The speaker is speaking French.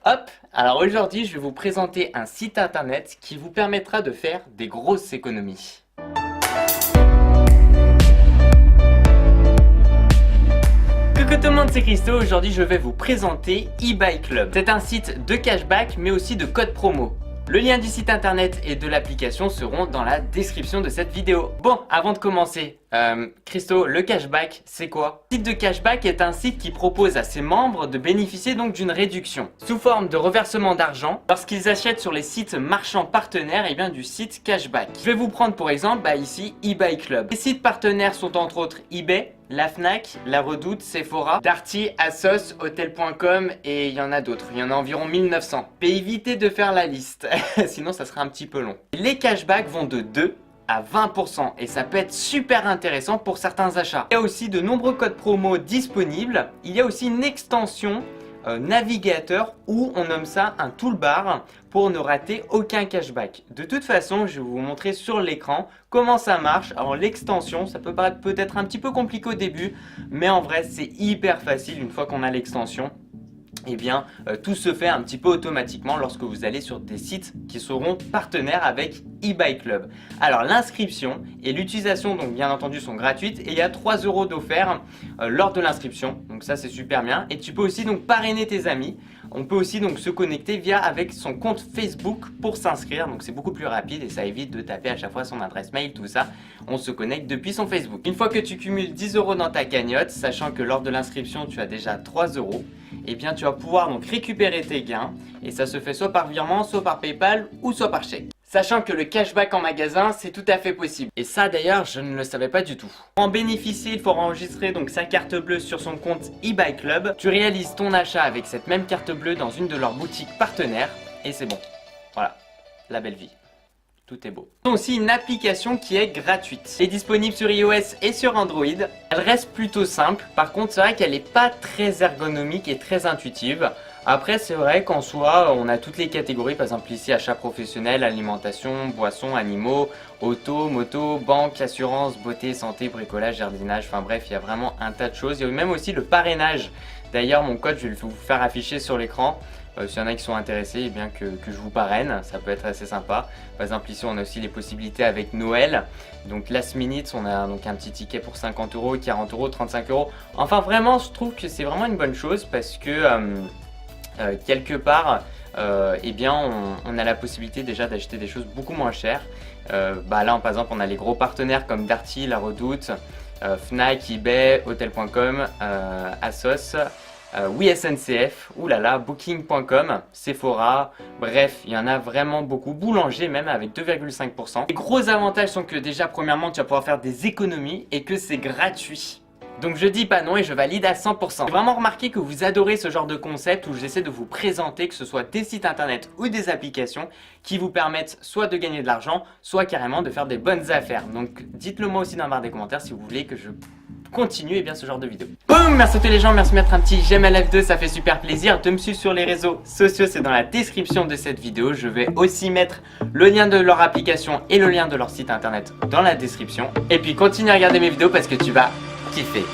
Hop, alors aujourd'hui je vais vous présenter un site internet qui vous permettra de faire des grosses économies. Coucou tout le monde, c'est Christo. Aujourd'hui je vais vous présenter eBay Club. C'est un site de cashback mais aussi de code promo. Le lien du site internet et de l'application seront dans la description de cette vidéo. Bon, avant de commencer, Christo, le cashback, c'est quoi? Le site de cashback est un site qui propose à ses membres de bénéficier donc d'une réduction sous forme de reversement d'argent lorsqu'ils achètent sur les sites marchands partenaires du site cashback. Je vais vous prendre pour exemple ici eBay Club. Les sites partenaires sont entre autres eBay, la Fnac, la Redoute, Sephora, Darty, Asos, Hotel.com et il y en a d'autres. Il y en a environ 1900. Je vais éviter de faire la liste, sinon ça sera un petit peu long. Les cashbacks vont de 2 à 20% et ça peut être super intéressant pour certains achats. Il y a aussi de nombreux codes promo disponibles. Il y a aussi une extension navigateur où on nomme ça un toolbar pour ne rater aucun cashback. De toute façon, je vais vous montrer sur l'écran comment ça marche. Alors l'extension, ça peut paraître peut-être un petit peu compliqué au début, mais en vrai c'est hyper facile une fois qu'on a l'extension. Tout se fait un petit peu automatiquement lorsque vous allez sur des sites qui seront partenaires avec eBay Club. Alors l'inscription et l'utilisation donc bien entendu sont gratuites et il y a 3 € d'offert lors de l'inscription. Donc ça c'est super bien et tu peux aussi donc parrainer tes amis. On peut aussi donc se connecter avec son compte Facebook pour s'inscrire, donc c'est beaucoup plus rapide et ça évite de taper à chaque fois son adresse mail, tout ça. On se connecte depuis son Facebook. Une fois que tu cumules 10 € dans ta cagnotte, sachant que lors de l'inscription tu as déjà 3 €, tu vas pouvoir donc récupérer tes gains et ça se fait soit par virement, soit par PayPal ou soit par chèque. Sachant que le cashback en magasin, c'est tout à fait possible. Et ça d'ailleurs, je ne le savais pas du tout. Pour en bénéficier, il faut enregistrer donc sa carte bleue sur son compte eBay Club. Tu réalises ton achat avec cette même carte bleue dans une de leurs boutiques partenaires et c'est bon. Voilà, la belle vie. Tout est beau. Ils ont aussi une application qui est gratuite. Elle est disponible sur iOS et sur Android. Elle reste plutôt simple. Par contre, c'est vrai qu'elle n'est pas très ergonomique et très intuitive. Après, c'est vrai qu'en soi, on a toutes les catégories. Par exemple, ici, achat professionnel, alimentation, boissons, animaux, auto, moto, banque, assurance, beauté, santé, bricolage, jardinage. Enfin bref, il y a vraiment un tas de choses. Il y a même aussi le parrainage. D'ailleurs, mon code, je vais vous faire afficher sur l'écran. S'il y en a qui sont intéressés, que je vous parraine, ça peut être assez sympa. Par exemple ici on a aussi les possibilités avec Noël. Donc last minute, on a donc un petit ticket pour 50 €, 40 €, 35 €. Enfin vraiment je trouve que c'est vraiment une bonne chose parce que quelque part on a la possibilité déjà d'acheter des choses beaucoup moins chères. Là par exemple on a les gros partenaires comme Darty, la Redoute, Fnac, eBay, Hotel.com, Asos. Oui SNCF, oulala, Booking.com, Sephora, bref, il y en a vraiment beaucoup. Boulanger même avec 2,5%. Les gros avantages sont que déjà, premièrement, tu vas pouvoir faire des économies et que c'est gratuit. Donc je dis pas non et je valide à 100%. J'ai vraiment remarqué que vous adorez ce genre de concept où j'essaie de vous présenter que ce soit des sites internet ou des applications qui vous permettent soit de gagner de l'argent, soit carrément de faire des bonnes affaires. Donc dites-le moi aussi dans la barre des commentaires si vous voulez que je continue ce genre de vidéo. Boum, merci à tous les gens, merci de mettre un petit j'aime à la vidéo, ça fait super plaisir. De me suivre sur les réseaux sociaux, c'est dans la description de cette vidéo. Je vais aussi mettre le lien de leur application et le lien de leur site internet dans la description. Et puis continue à regarder mes vidéos parce que tu vas kiffer.